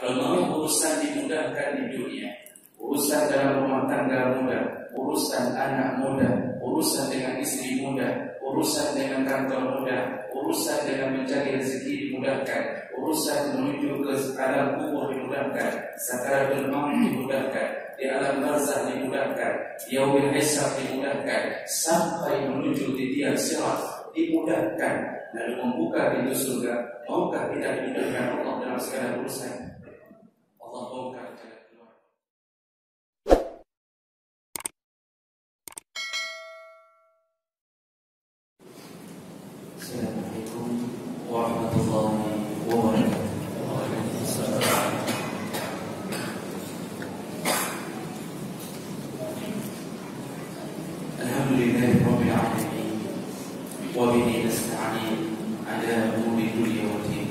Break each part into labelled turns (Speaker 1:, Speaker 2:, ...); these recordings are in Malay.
Speaker 1: Kalau mau urusan dimudahkan di dunia, urusan dalam rumah tangga mudah, urusan anak mudah, urusan dengan istri mudah, urusan dengan kantor mudah, urusan dengan mencari rezeki dimudahkan, urusan menuju ke alam kubur dimudahkan, sakaratul maut dimudahkan, di alam barzakh dimudahkan, yaumul hisab dimudahkan, sampai menuju di tiang sirat dimudahkan, lalu membuka pintu surga. Maukah kita dimudahkan Allah dalam segala urusan? Allah bongkar jalan keluar. Assalamualaikum warahmatullahi wabarakatuh. Alhamdulillahirabbil alamin. Wa bihi nasta'in ala umuri dunya wa din.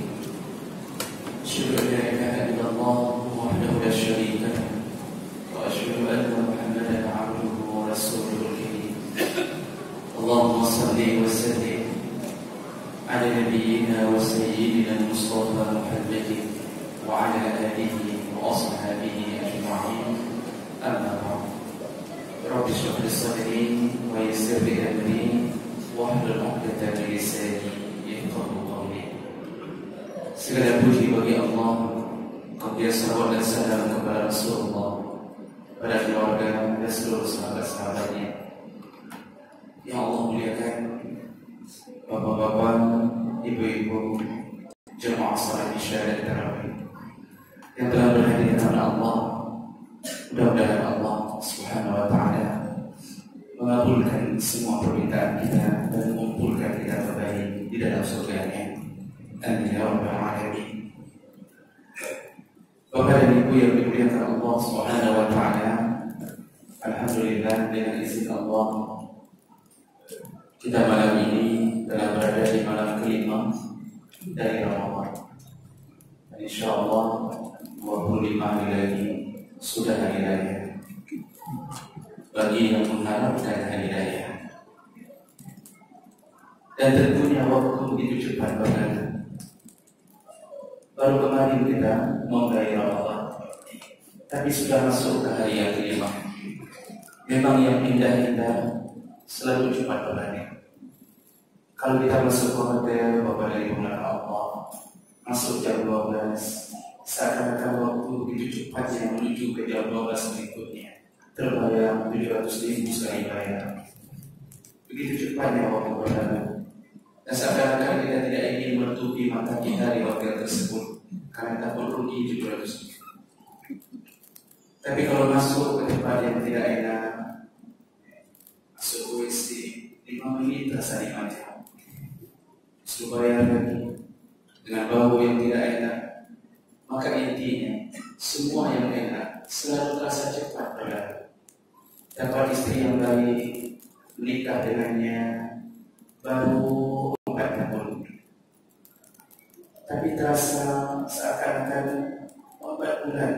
Speaker 1: Asyhadu an la ilaha illallah wahdahu la syarika lahu wa asyhadu anna Muhammadan 'abduhu wa rasuluhu al-karim. Allahumma shalli wa sallim ala nabiyyina wa sayyidina Mustafa Muhammadin wa ala alihi wa ashabihi ajma'in. Amma ba'd. Rabbi shrah li sadri wa yassir li amri wahlul 'uqdatam min lisani yafqahu qawli. Segala puji bagi Allah, kemudian salawat dan salam kepada Rasulullah, pada keluarga dan seluruh sahabat-sahabatnya yang Allah muliakan. Bapak-bapak, ibu-ibu, jemaah salat Isya dan tarawih yang telah berhadir di hadapan Allah, mudah-mudahan Allah Subhanahu wa taala mengabulkan semua permintaan kita dan mengumpulkan kita kembali di dalam surga-Nya. Amin ya rabbal alamin. Bapak dan Ibu yang dimuliakan Allah Subhanahu wa taala, alhamdulillah dengan izin Allah kita malam ini telah berada di malam kelima dari Ramadan. Dan insyaallah 25 hari lagi sudah hari raya. Bagi yang mengharapkan hari raya, dan tentunya waktu begitu cepat berlalu. Baru kemarin kita memulai Ramadan, tapi sudah masuk ke hari yang kelima. Memang yang indah-indah selalu cepat berlalu. Kalau kita masuk ke hotel, Bapak dari Pemenang Allah, masuk jam 12, seakan-akan waktu begitu cepatnya menuju ke jam 12 berikutnya. Terbayang 700.000 sekali bayar. Begitu cepatnya waktu berlalu. Dan seakan-akan kita tidak ingin menutupi mata kita di hotel tersebut karena takut rugi 700.000. Tapi kalau masuk ke tempat yang tidak enak, masuk WC 5 menit terasa nikmatnya. Suruh bayar lagi dengan bau yang tidak enak. Maka intinya semua yang enak selalu terasa cepat berlalu. Dapat istri yang baik, menikah dengannya baru 4 tahun, tapi terasa seakan-akan 4 bulan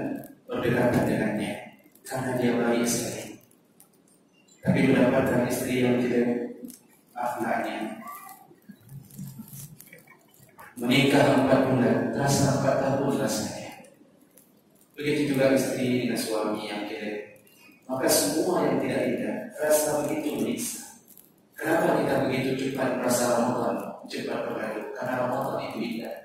Speaker 1: berdekatan dengannya karena dia baik sekali. Tapi mendapatkan istri yang tidak akhlaknya, menikah 4 bulan terasa 4 tahun rasanya. Begitu juga istri dengan suami yang tidak. Maka semua yang tidak indah terasa begitu menyiksa. Kenapa kita begitu cepat merasa Ramadan cepat berlalu? Karena Ramadan itu indah.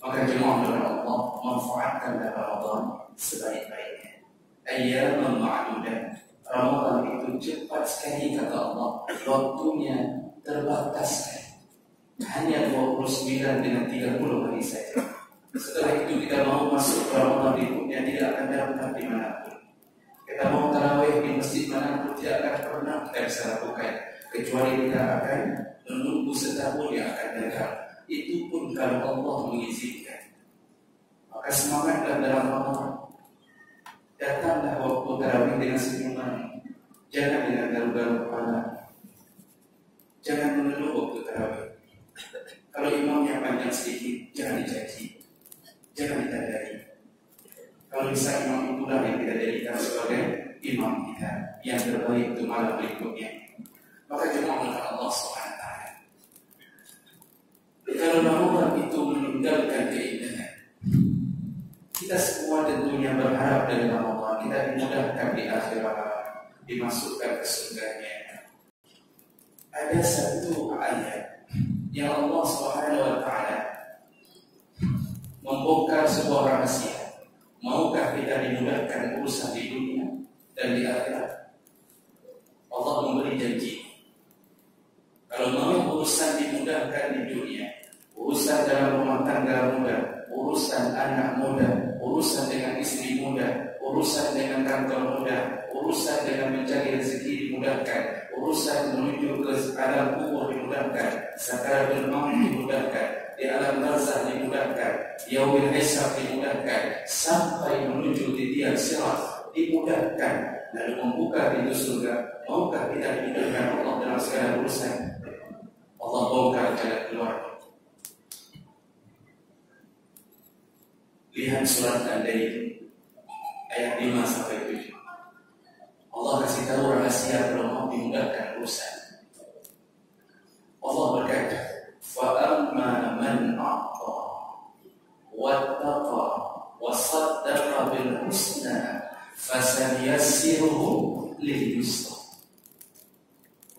Speaker 1: Maka jemaah dengan Allah manfaatkanlah Ramadan sebaik-baiknya. Ayyaman ma'dudah. Ramadan itu cepat sekali kata Allah. Waktunya terbatas. Hanya 29 dengan 30 hari saja. Setelah itu kita mau masuk ke Ramadan berikutnya tidak akan dapat dimanapun. Kita mau tarawih di masjid manapun tidak akan pernah kita bisa lakukan, kecuali kita akan menunggu setahun yang akan datang. Itu pun kalau Allah mengizinkan. Maka semangatlah dalam Ramadan. Datanglah waktu tarawih dengan senyuman, jangan dengan garu-garu kepala. Jangan mengeluh waktu tarawih. Kalau imamnya panjang sedikit, jangan dicaci, jangan ditandai. Kalau bisa imam itulah yang kita jadikan sebagai imam kita yang terbaik untuk malam berikutnya. Maka jemaah Allah SWT. Kalau Ramadan itu meninggalkan keindahan, Kita semua tentunya berharap dari Ramadan kita dimudahkan di akhirat, dimasukkan ke surganya. Ada satu ayat yang Allah Subhanahu wa Ta'ala membongkar sebuah rahasia. Maukah kita dimudahkan urusan di dunia dan di akhirat? Allah memberi janji. Kalau mau urusan dimudahkan di dunia, urusan dalam rumah tangga mudah, urusan anak muda, urusan dengan istri muda, urusan dengan kantor muda, urusan dengan mencari rezeki dimudahkan, urusan menuju ke alam kubur dimudahkan, sakaratul maut dimudahkan, di alam barzakh dimudahkan, yaumul hisab dimudahkan, sampai menuju di tiang sirat dimudahkan, lalu membuka pintu surga. Maukah kita dimudahkan Allah dalam segala urusan? Allah bongkar jalan keluar. Lihat surat Al-Dain ayat 5 sampai 7. Allah kasih tahu rahasia kalau mau dimudahkan urusan. Allah berkata, "Fa'amma man a'ta wattaqa wa saddaqa bil husna fasanyassiruhu lil yusra."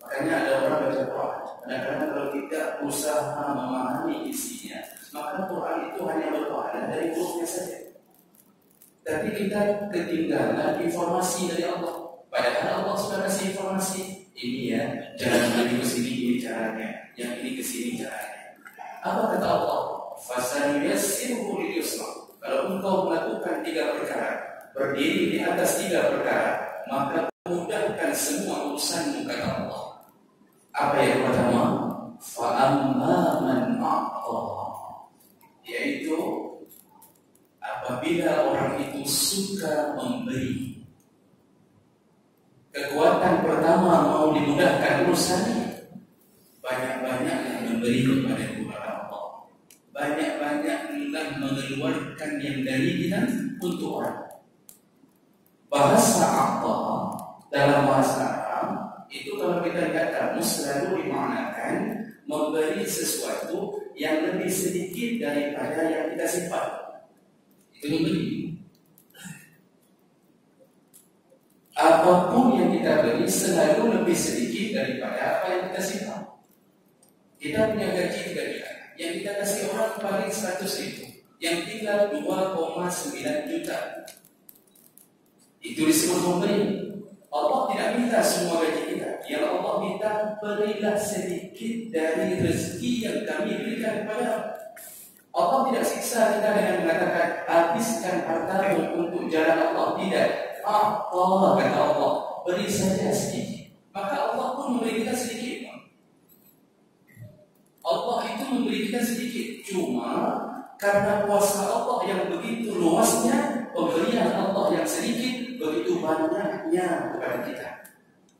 Speaker 1: Makanya ada orang baca Quran, kadang-kadang kalau tidak usaha memahami isinya, maka Quran itu hanya berpahala dari hurufnya saja. Tapi kita ketinggalan informasi dari Allah. Padahal Allah sudah kasih informasi. Ini ya, jalan menuju ke sini ini caranya, yang ini ke sini caranya. Apa kata Allah? Fasanyassiruhu lil yusra. Kalau engkau melakukan 3 perkara, berdiri di atas 3 perkara, maka mudahkan semua urusanmu, kata Allah. Apa yang pertama? Fa'amma man a'ta, yaitu apabila orang itu suka memberi. Kekuatan pertama mau dimudahkan urusannya, banyak-banyak yang memberi kepada Allah, banyak-banyak mengeluarkan yang dari kita untuk orang. Bahasa a'ta dalam bahasa Arab itu kalau kita lihat kamus selalu dimaknakan memberi sesuatu yang lebih sedikit daripada yang kita simpan. Itu memberi. Apapun yang kita beri selalu lebih sedikit daripada apa yang kita simpan. Kita punya gaji 3 juta, yang kita kasih orang paling 100.000, yang tinggal 2,9 juta. Itu disebut memberi. Allah tidak minta semua gaji kita. Yang Allah minta, berilah sedikit dari rezeki yang kami berikan kepada. Allah tidak siksa kita dengan mengatakan habiskan hartamu untuk jalan Allah. Tidak. Allah kata Allah, beri saja sedikit. Maka Allah pun memberi kita sedikit. Allah itu memberi kita sedikit. Cuma karena kuasa Allah yang begitu luasnya, pemberian Allah yang sedikit begitu banyaknya kepada kita.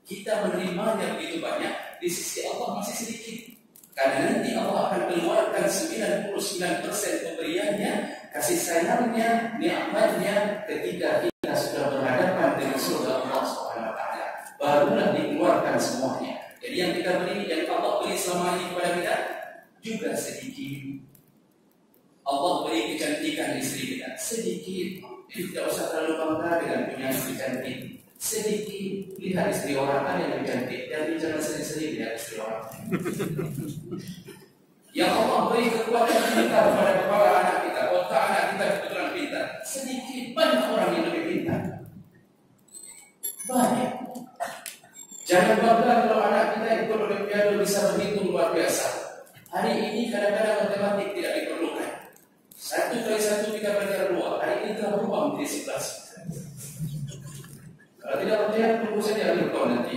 Speaker 1: Kita menerimanya begitu banyak, di sisi Allah masih sedikit. Karena nanti Allah akan keluarkan 99% pemberiannya, kasih sayangnya, nikmatnya ketika kita sudah berhadapan dengan surga Allah Subhanahu wa Ta'ala. Barulah dikeluarkan semuanya. Jadi yang kita beri, yang Allah beri selama ini kepada kita juga sedikit. Allah beri kecantikan istri kita sedikit. Jadi tidak usah terlalu bangga dengan punya istri cantik. Sedikit. Lihat istri orang ada yang cantik, jadi jangan sering-sering lihat istri orang. Yang Allah beri kekuatan kita kepada kepala anak kita, otak anak kita kebetulan pintar. Sedikit, banyak orang yang lebih pintar. Banyak. Jangan bangga kalau anak kita ikut olimpiade bisa berhitung luar biasa. Hari ini kadang-kadang matematik tidak diperlukan. 1 kali 1 kita belajar 2. Hari ini telah berubah menjadi 11. Kalau tidak percaya, tunggu saja berkau nanti.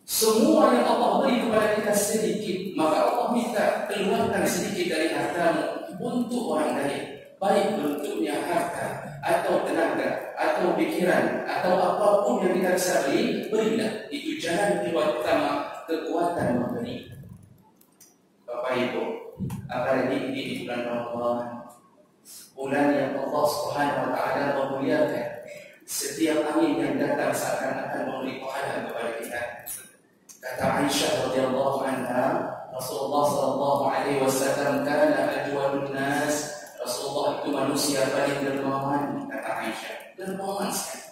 Speaker 1: Semua yang Allah beri kepada kita sedikit, maka Allah minta keluarkan sedikit dari hartamu untuk orang lain. Baik bentuknya harta, atau tenaga, atau pikiran, atau apapun yang kita bisa beri, berilah. Itu jalan keluar pertama, kekuatan memberi. Bapak Ibu, apalagi ini di bulan Ramadan, bulan yang Allah Subhanahu wa Ta'ala memuliakan. Setiap angin yang datang seakan-akan memberi pahala kepada kita. Kata Aisyah radhiyallahu anha, Rasulullah sallallahu alaihi wasallam kana ajwadun nas manusia paling dermawan, kata Aisyah. Dermawan sekali.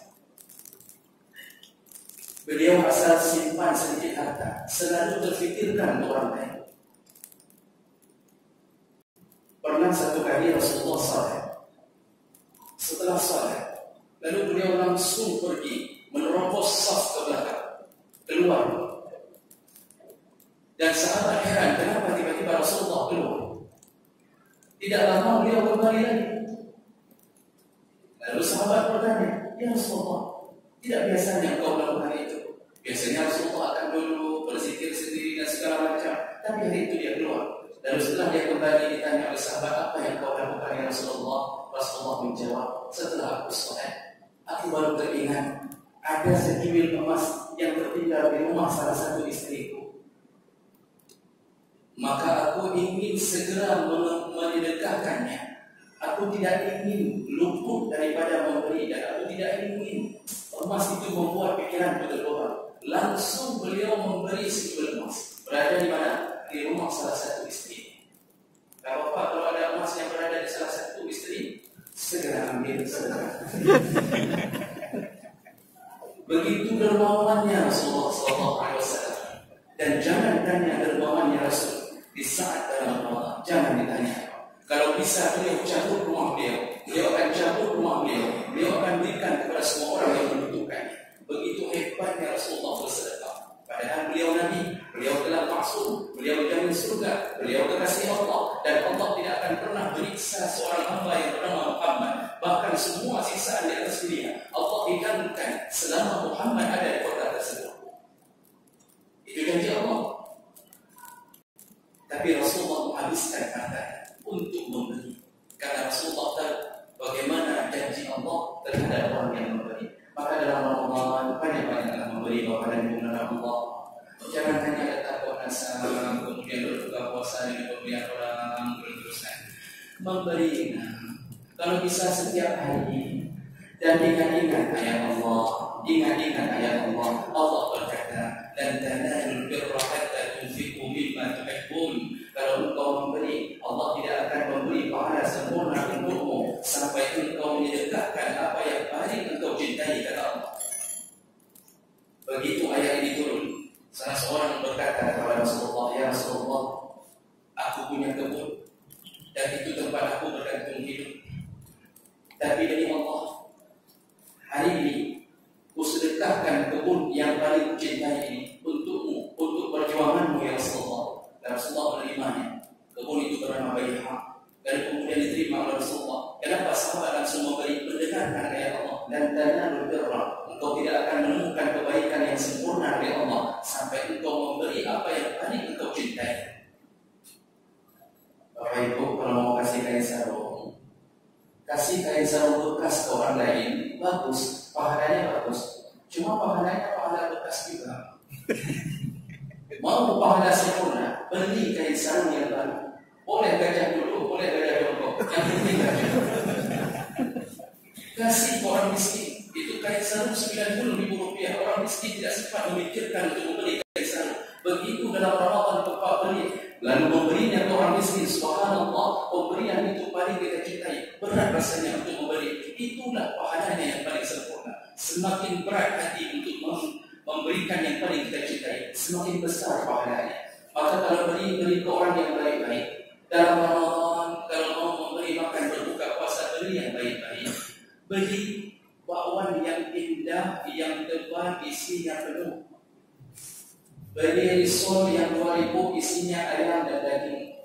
Speaker 1: Beliau asal simpan sedikit harta, selalu terfikirkan orang lain. Pernah satu kali Rasulullah SAW, setelah salat, lalu beliau langsung pergi menerobos saf ke belakang, keluar. Dan sahabat heran, kenapa tiba-tiba Rasulullah keluar? Tidak lama beliau kembali lagi. Lalu sahabat bertanya, ya Rasulullah, tidak biasanya engkau melakukan itu. Biasanya Rasulullah akan dulu berzikir sendiri dan segala macam, tapi hari itu dia keluar. Lalu setelah dia kembali ditanya oleh sahabat, apa yang kau lakukan ya Rasulullah? Rasulullah menjawab, setelah aku salat, aku baru teringat ada secuil emas yang tertinggal di rumah salah satu istriku. Maka aku ingin segera menyedekahkannya. Aku tidak ingin luput daripada memberi, dan aku tidak ingin emas itu membuat pikiranku tergolak. Langsung beliau memberi secuil emas. Berada di mana? Di rumah salah satu istri. Bapak, kalau ada emas yang berada di salah satu istri, segera ambil, segera. Begitu dermawannya Rasulullah SAW. Dan jangan tanya dermawannya Rasul di saat dalam Ramadan. Jangan ditanya. Kalau bisa beliau cabut rumah beliau akan cabut rumah beliau akan berikan kepada semua orang yang membutuhkannya. Begitu hebatnya Rasulullah bersedekah. Padahal beliau Nabi, beliau telah maksum, beliau jamin surga, beliau kekasih Allah, dan Allah tidak akan pernah beriksa seorang hamba yang bernama Muhammad. Bahkan semua siksaan di atas dunia Allah hidangkan selama Muhammad ada di kota tersebut. Itu janji Allah. Tapi Rasulullah menghabiskan harta untuk memberi. Karena Rasulullah tahu bagaimana janji Allah terhadap orang yang memberi. Maka dalam Ramadan banyak-banyaklah memberi kepada Allah. Jangan hanya datang ke puasa, kemudian berbuka puasa dengan pemberian orang, terus-terusan. Memberi, kalau bisa setiap hari. Dan ingat-ingat ayat Allah. Ingat-ingat ayat Allah. Allah berkata, dan tanalul birra hatta tunfiqu mimma tuhibbun. Kalau engkau memberi, Allah tidak akan memberi pahala sempurna untukmu sampai engkau menyedekahkan apa yang paling engkau cintai, kata Allah. Begitu ayat ini turun, salah seorang berkata kepada Rasulullah, ya Rasulullah, aku punya kebun dan itu tempat aku bergantung hidup. Tapi demi Allah, hari ini kusedekahkan kebun yang paling kucintai ini untukmu, untuk perjuanganmu ya Rasulullah. Dan Rasulullah menerimanya. Kebun itu bernama Bayha, dan kemudian diterima oleh Rasulullah. Kenapa sahabat langsung memberi? Mendengarkan ayat Allah, dan tanalul birra, engkau tidak akan menemukan kebaikan yang sempurna dari Allah sampai engkau memberi apa yang paling engkau cintai. Bapak Ibu, kalau mau kasih kain sarung, kasih kain sarung bekas ke orang lain, bagus, pahalanya bagus. Cuma pahalanya pahala bekas juga. Mau pahala sempurna, beli kain sarung yang baru. Boleh gajah dulu, boleh gajah jongkok, yang penting gajah. Kasih ke orang miskin, itu kain sarung Rp90.000. Orang miskin tidak sempat memikirkan untuk membeli kain sarung. Begitu dalam Ramadan Bapak beli, lalu memberinya ke orang miskin. Subhanallah, pemberian itu paling kita cintai. Berat rasanya untuk memberi. Itulah pahalanya yang paling sempurna. Semakin berat hati untuk memberikan yang paling kita cintai, semakin besar pahalanya. Maka kalau beri ke orang yang baik-baik dalam Ramadan, kalau mau memberi makan berbuka puasa, beri yang baik-baik. Beri bakwan yang indah, yang tebal, isinya penuh. Beri risol yang 2.000, isinya ayam dan daging.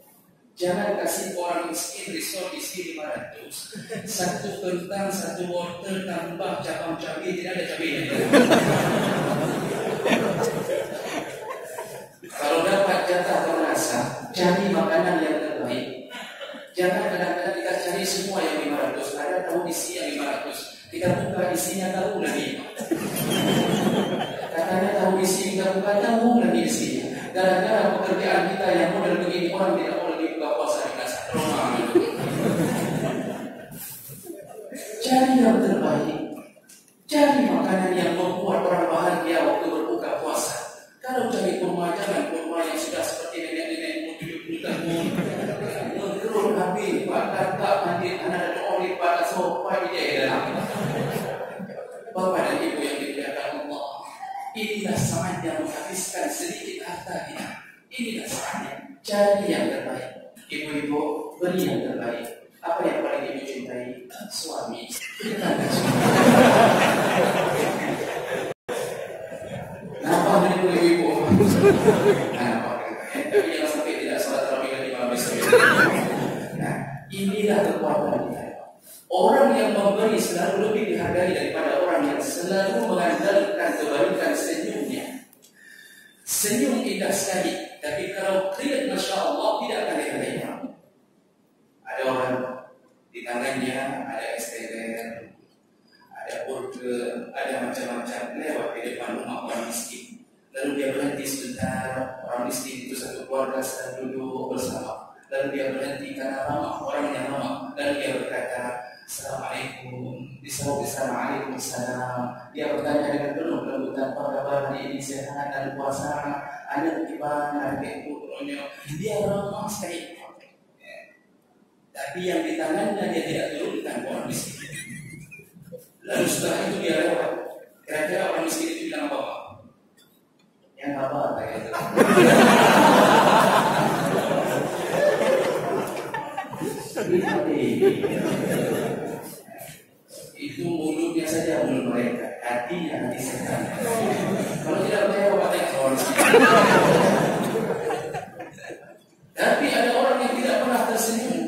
Speaker 1: Jangan kasih orang miskin risol isi 500. Satu kentang, satu wortel, tambah cabang cabai, tidak ada cabainya. Kalau dapat jatah terasa, cari makanan yang terbaik. Jangan kadang-kadang kita cari semua yang 500. Ada tahu isi yang 500. Kita buka isinya tahu lagi. Katanya tahu isi, kita buka tahu lagi isinya. Gara-gara pekerjaan kita yang model begini, orang tidak mau lagi buka puasa di kasar rumah. Cari yang terbaik. Cari makanan yang membuat orang bahagia waktu berbuka puasa. Kalau cari kurma, jangan kurma yang sudah seperti nenek-nenek duduk di tahun menggerun habis, bahkan tak nanti anak ada orang sopan dia dalam. Bapak dan Ibu yang dimuliakan Allah, inilah saatnya menghabiskan sedikit harta kita. Inilah saatnya cari yang terbaik. Ibu-ibu, beri yang terbaik. Apa yang paling ibu cintai? Suami. Nampak dari ibu-ibu. Tapi jangan sampai tidak salat tarawih di malam besok. Nah, inilah kekuatan kita. Orang yang memberi selalu lebih dihargai daripada orang yang selalu mengandalkan kebaikan senyumnya. Senyum indah sekali, tapi kalau keringat, masya Allah, tidak akan dihargainya. Ada orang di tangannya ada STR, ada burger, ada macam-macam lewat di depan rumah orang miskin. Lalu dia berhenti sebentar, orang miskin itu satu keluarga sedang duduk bersama. Lalu dia berhenti karena ramah, orang yang ramah. Lalu dia berkata, Assalamualaikum. Disebut Assalamualaikum. Dia bertanya dengan penuh kelembutan, apa kabar hari ini, sehat dan puasa? Ada gimana? Dia ramah sekali. Tapi yang di tangannya dia tidak turunkan orang miskin. Lalu setelah itu dia lewat. Kira-kira orang miskin itu bilang apa? Yang apa? Itu mulutnya saja mulut mereka, hatinya hati setan. Kalau tidak percaya, bapak tanya soal miskin. Tapi ada orang yang tidak pernah tersenyum,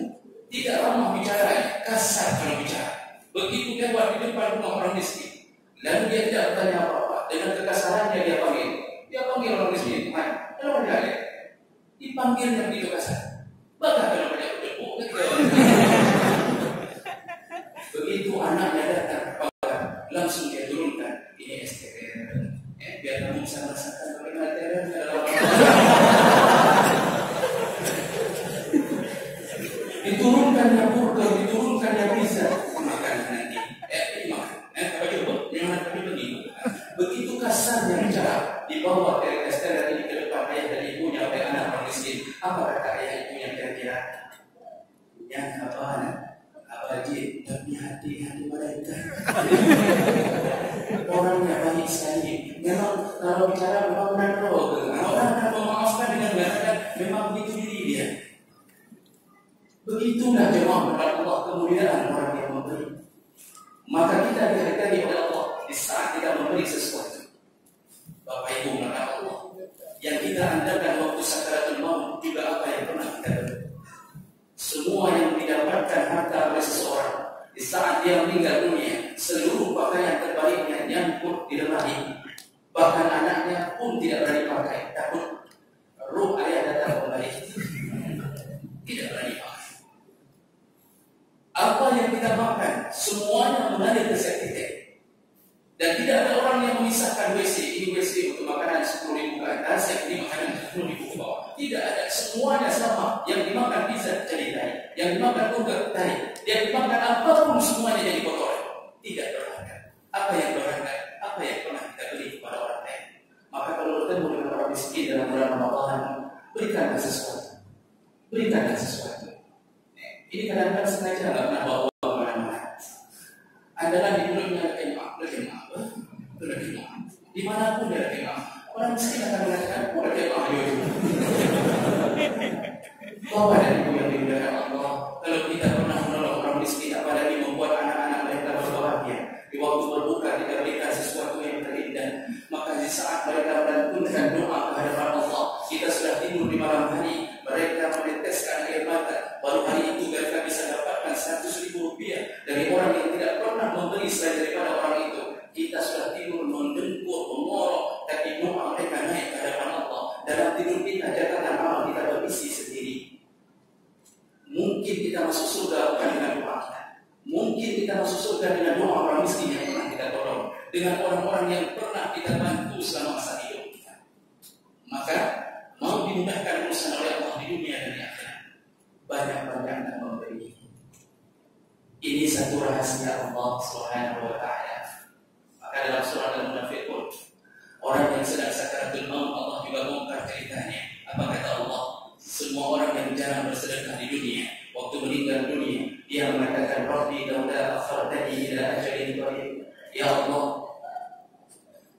Speaker 1: tidak ramah bicara, kasar kalau bicara. Begitu dia buat di depan rumah orang miskin, lalu dia tidak bertanya apa-apa. Dengan kekasarannya dia panggil orang miskin. Kenapa dia ada? Dipanggilnya begitu kasar. Bahkan kalau banyak berdebu, begitu anaknya datang, langsung dia turunkan. Ini STR, biar kamu bisa merasakan bagaimana STR dalam diturunkannya burger, diturunkannya pizza, makan nanti. Begitu kasarnya bicara, dibawa dari STR ini ke depan ayah dan ibunya, oleh anak orang miskin. Apa kata ayah ibunya kira-kira? Yang apa je, tapi hati mereka. Orangnya baik sekali. Memang kalau bicara memang benar. Orang akan memaafkan dengan mengatakan memang begitu diri dia. Begitulah jemaah kepada Allah kemuliaan orang yang memberi. Maka kita dihargai oleh Allah di saat kita memberi sesuatu. Bapak Ibu maka Allah yang kita andalkan waktu sakaratul maut juga apa yang pernah kita beri. Semua yang didapatkan harta oleh seseorang di saat dia meninggal dunia, seluruh pakaian terbaiknya nyangkut di lemari. Bahkan anaknya pun tidak berani pakai, takut ruh ayah datang kembali. Tidak berani pakai. Apa yang kita makan, semuanya mengalir ke septic. Dan tidak ada orang yang memisahkan WC. Ini WC untuk makanan 10.000 ke atas, yang ini makanan 10.000 ke bawah. Tidak ada, semuanya sama. Yang dimakan pizza jadi tahi, yang dimakan burger tahi, yang dimakan apapun semuanya jadi kotoran. Tidak berharga. Apa yang berharga? Apa yang pernah kita beri kepada orang lain? Maka kalau bertemu dengan orang miskin dalam bulan Ramadan, berikanlah sesuatu. Berikanlah sesuatu. Ini kadang-kadang sengaja nggak pernah bawa uang kemana-mana. Adalah di mulutnya lagi maaf. Dimanapun dia lagi maaf. Orang miskin akan mengatakan, oh lagi maaf juga. Bapak dan Ibu yang dimuliakan Allah, kalau kita pernah menolong orang miskin, apalagi membuat anak-anak mereka berbahagia. Di waktu berbuka kita berikan sesuatu yang terindah. Maka di saat mereka melantunkan doa kehadapan Allah, kita sudah tidur di malam hari, mereka meneteskan air mata. Baru hari itu mereka bisa dapatkan 100.000 rupiah dari orang yang tidak pernah memberi selain daripada orang itu. Kita sudah tidur mendengkur, mengorok, tapi doa mereka naik ke hadapan Allah. Dalam tidur kita catatan amal kita berisi sendiri. Mungkin kita masuk surga bukan dengan doa kita. Mungkin kita masuk surga dengan doa orang miskin yang pernah kita tolong, dengan orang-orang yang pernah kita bantu selama masa hidup kita. Maka mau dimudahkan urusan oleh Allah di dunia dan di akhirat, banyak-banyak memberi. Ini satu rahasia Allah Subhanahu wa Ta'ala. Maka dalam surah Al-Munafiqun, orang yang sedang sakaratul maut, Allah juga bongkar ceritanya. Apa kata Allah? Semua orang yang jarang bersedekah di dunia, waktu meninggal dunia, Dia mengatakan, Rabbi laula akhartani ila ajalin qarib. Ya Allah,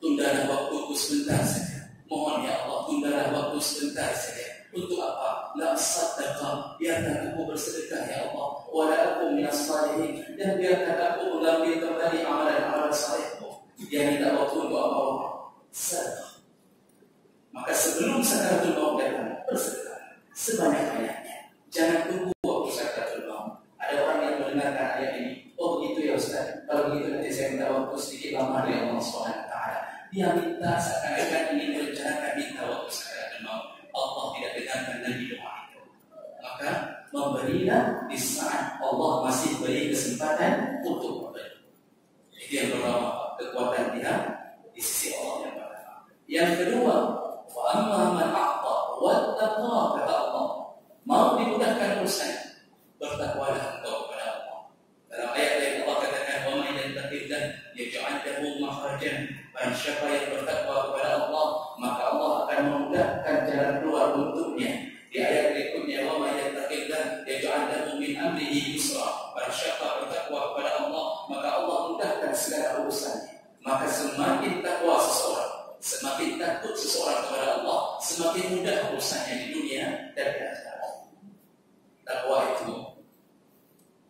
Speaker 1: tundalah waktuku sebentar saja. Mohon ya Allah, tundalah waktu sebentar saja. Untuk apa? La sadaqah, biarkan aku bersedekah ya Allah. Wa la aku minas salihin, dan biarkan aku mengambil kembali amalan-amalan salehku. Dia minta waktu untuk apa? Sedekah. Maka sebelum sakaratul maut datang, bersedekah sebanyak-banyaknya. Jangan tunggu waktu sakaratul maut. Ada orang yang mendengarkan ayat ini, oh begitu ya Ustaz, kalau begitu nanti saya minta waktu sedikit lama dari Allah SWT. Dia minta seakan-akan ini merencanakan minta waktu sakaratul maut. Allah tidak dengarkan lagi doa itu. Maka memberilah di saat Allah masih beri kesempatan untuk memberi. Itu yang pertama, kekuatan dia di sisi Allah yang pertama. Yang kedua, wa amma man a'ta wattaqa, kata Allah, mau dimudahkan urusan, bertakwalah engkau kepada Allah. Dalam ayat lain Allah katakan, wa man yattaqillah yaj'al lahu makhrajan. Barang siapa yang bertakwa kepada Allah, maka Allah akan memudahkan jalan keluar untuknya. Di ayat berikutnya, wa man yattaqillah yaj'al lahu min amrihi yusra. Barang siapa bertakwa kepada Allah, maka Allah mudahkan segala urusannya. Maka semakin takwa seseorang, semakin takut seseorang kepada Allah, semakin mudah urusannya di dunia dan di akhirat. Takwa itu,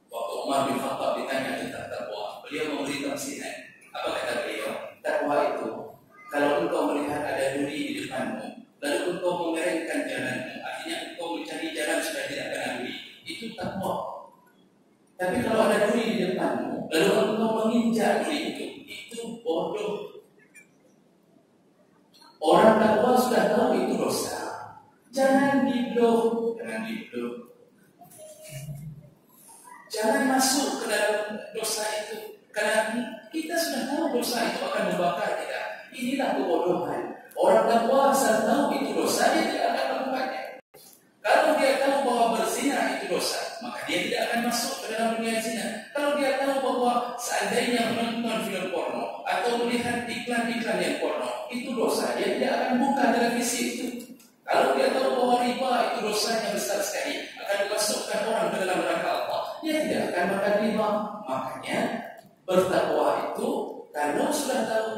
Speaker 1: waktu Umar bin Khattab ditanya tentang takwa, beliau memberi tamsilan. Apa kata beliau? Takwa itu, kalau engkau melihat ada duri di depanmu, lalu engkau mengerengkan jalanmu, artinya engkau mencari jalan supaya tidak kena duri, itu takwa. Tapi kalau ada duri di depanmu, lalu engkau menginjak duri itu bodoh. Orang takwa sudah tahu itu dosa. Jangan diblok, jangan masuk ke dalam dosa itu. Karena kita sudah tahu dosa itu akan membakar kita. Inilah kebodohan. Orang takwa asal tahu itu dosa, dia tidak akan melakukannya. Kalau dia tahu bahwa berzina itu dosa, maka dia tidak akan masuk ke dalam dunia zina. Kalau dia tahu bahwa seandainya menonton film porno atau melihat iklan-iklan yang porno itu dosa, dia tidak akan buka televisi itu. Kalau dia tahu bahwa riba itu dosanya besar sekali, akan memasukkan orang ke dalam neraka Allah, dia tidak akan makan riba. Makanya bertakwa itu kalau sudah tahu,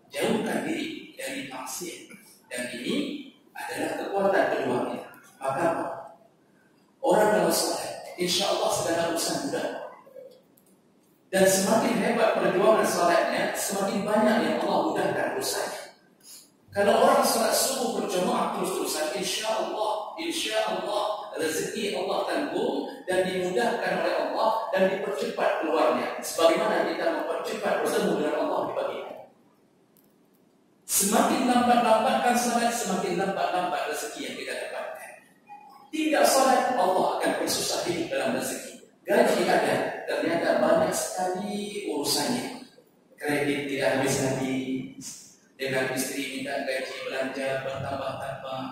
Speaker 1: jauhkan diri dari maksiat. Dan ini adalah kekuatan keduanya. Maka orang kalau salat, insya Allah segala urusan mudah. Dan semakin hebat perjuangan salatnya, semakin banyak yang Allah mudahkan urusannya. Kalau orang salat subuh berjamaah terus-terusan, insya Allah rezeki Allah tanggung dan dimudahkan oleh Allah dan dipercepat keluarnya. Sebagaimana kita mempercepat bertemu dengan Allah di pagi hari. Semakin lambat-lambatkan salat, semakin lambat-lambat rezeki yang kita dapatkan. Tidak salat, Allah akan bersusah hidup dalam rezeki. Gaji ada, ternyata banyak sekali urusannya. Kredit tidak habis-habis. Dengan istri minta gaji belanja bertambah-tambah.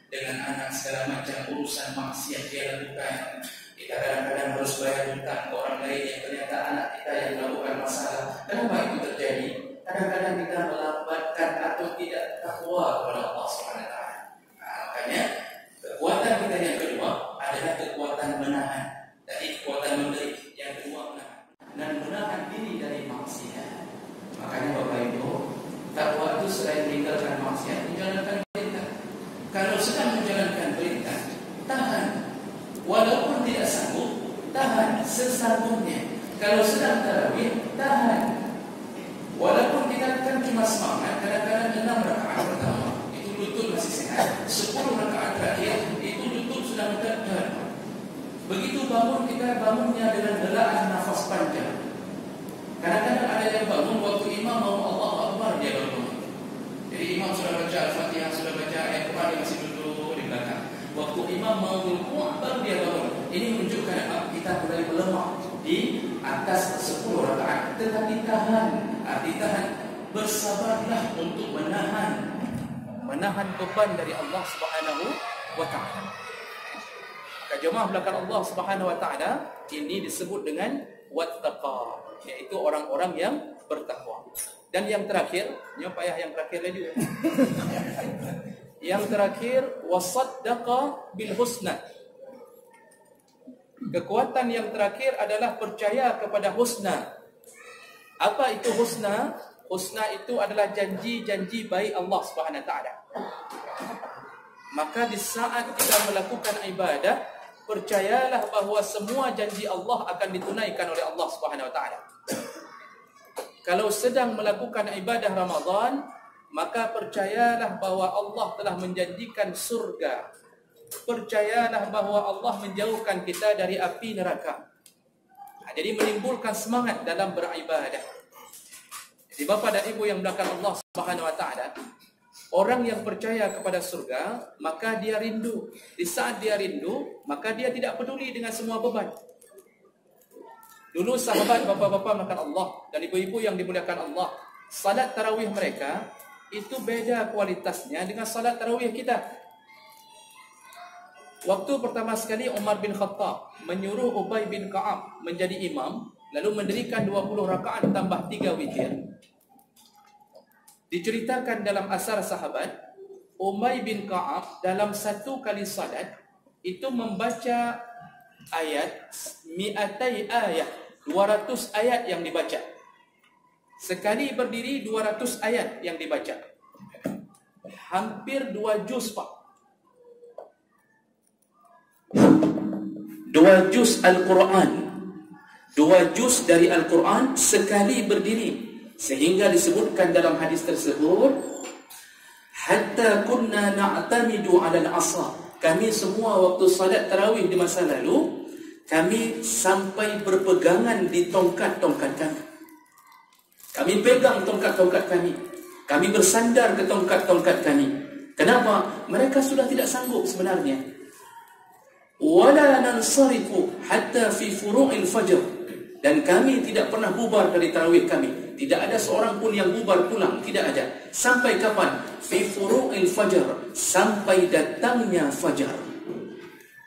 Speaker 1: Dengan anak segala macam urusan maksiat dia lakukan. Kita kadang-kadang harus bayar hutang ke orang lain yang ternyata anak kita yang melakukan masalah. Kenapa itu terjadi? Kadang-kadang kita melambatkan atau tidak takwa kepada Allah SWT. Makanya kekuatan kita yang kedua adalah kekuatan menahan. Tadi kekuatan memberi, yang kedua menahan. Dan menahan diri dari maksiat. Makanya Bapak Ibu, takwa itu selain meninggalkan maksiat, menjalankan perintah. Kalau sedang menjalankan perintah, tahan. Walaupun tidak sanggup, tahan sesanggupnya. Kalau sedang tarawih, tahan. Walaupun kita kan cuma semangat, kadang-kadang 6 rakaat pertama itu lutut masih sehat, 10 rakaat terakhir itu lutut sudah mendekat. Begitu bangun, kita bangunnya dengan helaan nafas panjang. Kadang-kadang ada yang bangun waktu imam mau Allahu Akbar dia bangun. Jadi imam sudah baca Al-Fatihah, sudah baca ayat Quran, dia masih duduk di belakang. Waktu imam mau rukuk baru dia bangun. Ini menunjukkan kita mulai melemah di atas 10 rakaat. Tetapi tahan, arti tahan, bersabarlah untuk menahan beban dari Allah Subhanahu wa taala. Maka jemaah belakang Allah Subhanahu wa taala ini disebut dengan wattaqa, yaitu orang-orang yang bertakwa. Dan yang terakhir, ini payah yang terakhir lagi. Yang terakhir wasaddaqa bil husna.
Speaker 2: Kekuatan yang terakhir adalah percaya kepada husna. Apa itu husna? Husna itu adalah janji-janji baik Allah Subhanahu Wa Taala. Maka di saat kita melakukan ibadah, percayalah bahawa semua janji Allah akan ditunaikan oleh Allah Subhanahu Wa Taala. Kalau sedang melakukan ibadah Ramadan, maka percayalah bahawa Allah telah menjanjikan surga. Percayalah bahawa Allah menjauhkan kita dari api neraka. Jadi menimbulkan semangat dalam beribadah. Jadi bapa dan ibu yang belakang Allah Subhanahu Wa Taala, orang yang percaya kepada surga, maka dia rindu. Di saat dia rindu, maka dia tidak peduli dengan semua beban. Dulu sahabat bapa-bapa makan Allah dan ibu-ibu yang dimuliakan Allah, salat tarawih mereka itu beda kualitasnya dengan salat tarawih kita. Waktu pertama sekali Umar bin Khattab menyuruh Ubay bin Ka'ab menjadi imam, lalu mendirikan 20 rakaat tambah 3 witir. Diceritakan dalam asar sahabat, Ubay bin Ka'ab dalam satu kali salat itu membaca ayat mi'atai ayat, 200 ayat yang dibaca. Sekali berdiri 200 ayat yang dibaca. Hampir 2 juz Pak. 2 juz Al-Quran, 2 juz dari Al-Quran sekali berdiri, sehingga disebutkan dalam hadis tersebut, hatta kunna na'tamidu 'ala al-'asa. Kami semua waktu salat tarawih di masa lalu, kami sampai berpegangan di tongkat-tongkat kami. Kami pegang tongkat-tongkat kami. Kami bersandar ke tongkat-tongkat kami. Kenapa? Mereka sudah tidak sanggup sebenarnya. Wala nansarifu hatta fi furu'il fajr. Dan kami tidak pernah bubar dari tarawih kami. Tidak ada seorang pun yang bubar pulang, tidak ada. Sampai kapan? Fi furu'il fajr, sampai datangnya fajar.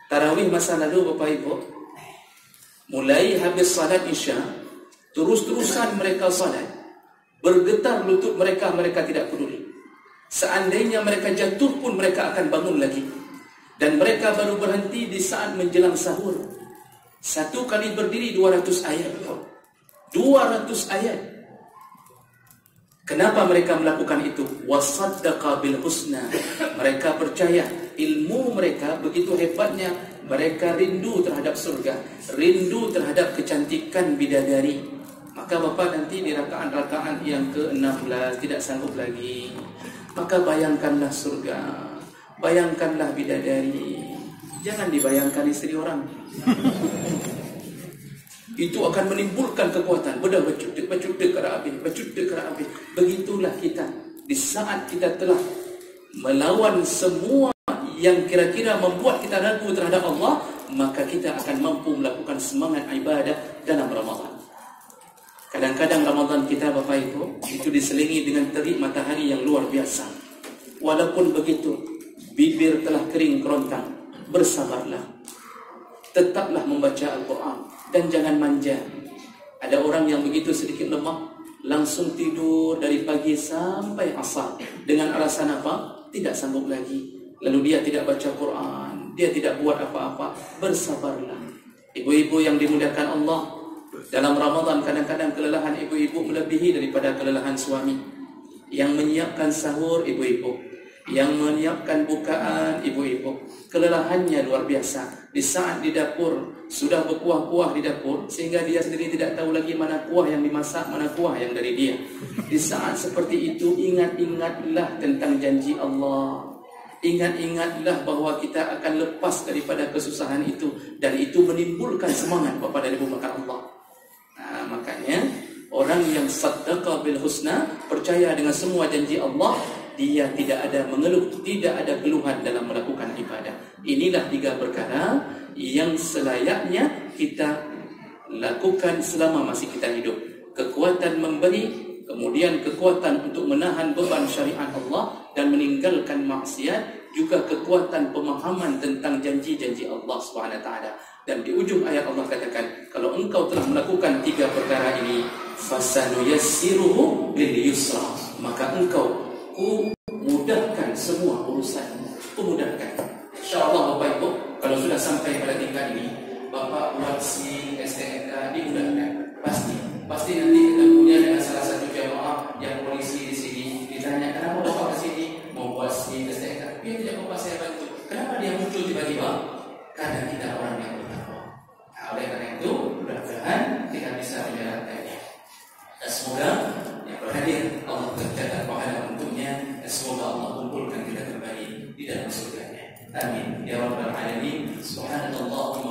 Speaker 2: Tarawih masa lalu Bapak Ibu, mulai habis salat Isya, terus-terusan mereka salat. Bergetar lutut mereka, mereka tidak peduli. Seandainya mereka jatuh pun mereka akan bangun lagi. Dan mereka baru berhenti di saat menjelang sahur. Satu kali berdiri 200 ayat. 200 ayat. Kenapa mereka melakukan itu? Wasaddaqa bil husna. Mereka percaya, ilmu mereka begitu hebatnya. Mereka rindu terhadap surga, rindu terhadap kecantikan bidadari. Maka Bapak nanti di rakaat-rakaat yang ke-16 tidak sanggup lagi, maka bayangkanlah surga, bayangkanlah bidadari. Jangan dibayangkan istri orang. Itu akan menimbulkan kekuatan. Bedah bacudek ke arah habis, bacudek ke arah habis. Begitulah kita. Di saat kita telah melawan semua yang kira-kira membuat kita ragu terhadap Allah, maka kita akan mampu melakukan semangat ibadah dalam Ramadan. Kadang-kadang Ramadan kita Bapak Ibu itu diselingi dengan terik matahari yang luar biasa. Walaupun begitu, bibir telah kering kerontang, bersabarlah. Tetaplah membaca Al-Quran dan jangan manja. Ada orang yang begitu sedikit lemah, langsung tidur dari pagi sampai asar. Dengan alasan apa? Tidak sanggup lagi. Lalu dia tidak baca Quran, dia tidak buat apa-apa. Bersabarlah. Ibu-ibu yang dimuliakan Allah, dalam Ramadan kadang-kadang kelelahan ibu-ibu melebihi daripada kelelahan suami. Yang menyiapkan sahur ibu-ibu, yang menyiapkan bukaan ibu-ibu, kelelahannya luar biasa. Di saat di dapur sudah berkuah-kuah di dapur, sehingga dia sendiri tidak tahu lagi mana kuah yang dimasak, mana kuah yang dari dia. Di saat seperti itu, ingat-ingatlah tentang janji Allah. Ingat-ingatlah bahawa kita akan lepas daripada kesusahan itu, dan itu menimbulkan semangat kepada ibu makan Allah. Nah, makanya orang yang saddaqa bil husna, percaya dengan semua janji Allah, dia tidak ada mengeluh, tidak ada keluhan dalam melakukan ibadah. Inilah 3 perkara yang selayaknya kita lakukan selama masih kita hidup. Kekuatan memberi, kemudian kekuatan untuk menahan beban syariat Allah dan meninggalkan maksiat, juga kekuatan pemahaman tentang janji-janji Allah SWT. Dan di ujung ayat Allah katakan, kalau engkau telah melakukan 3 perkara ini, fasanuyassiruhu bil yusra, maka engkau mudahkan semua urusan. Mudahkan. InsyaAllah Bapak Ibu, kalau sudah sampai pada tingkat ini, Bapak
Speaker 1: Bapak buat SIM, STNK, dimudahkan. Pasti nanti ketemunya dengan salah satu jamaah yang polisi di sini. Ditanya, kenapa Bapak ke sini mau buat SIM, STNK? Dia tidak Bapak saya bantu. Kenapa dia muncul tiba-tiba? Karena kita orang yang bertakwa. Nah, oleh karena itu, mudah-mudahan kita bisa menjalankannya. Dan semoga yang berhadir Allah tercatat pahala untuknya, dan semoga Allah kumpulkan kita kembali di dalam surganya. Amin. Ya Rabbal Alamin. Subhanallah.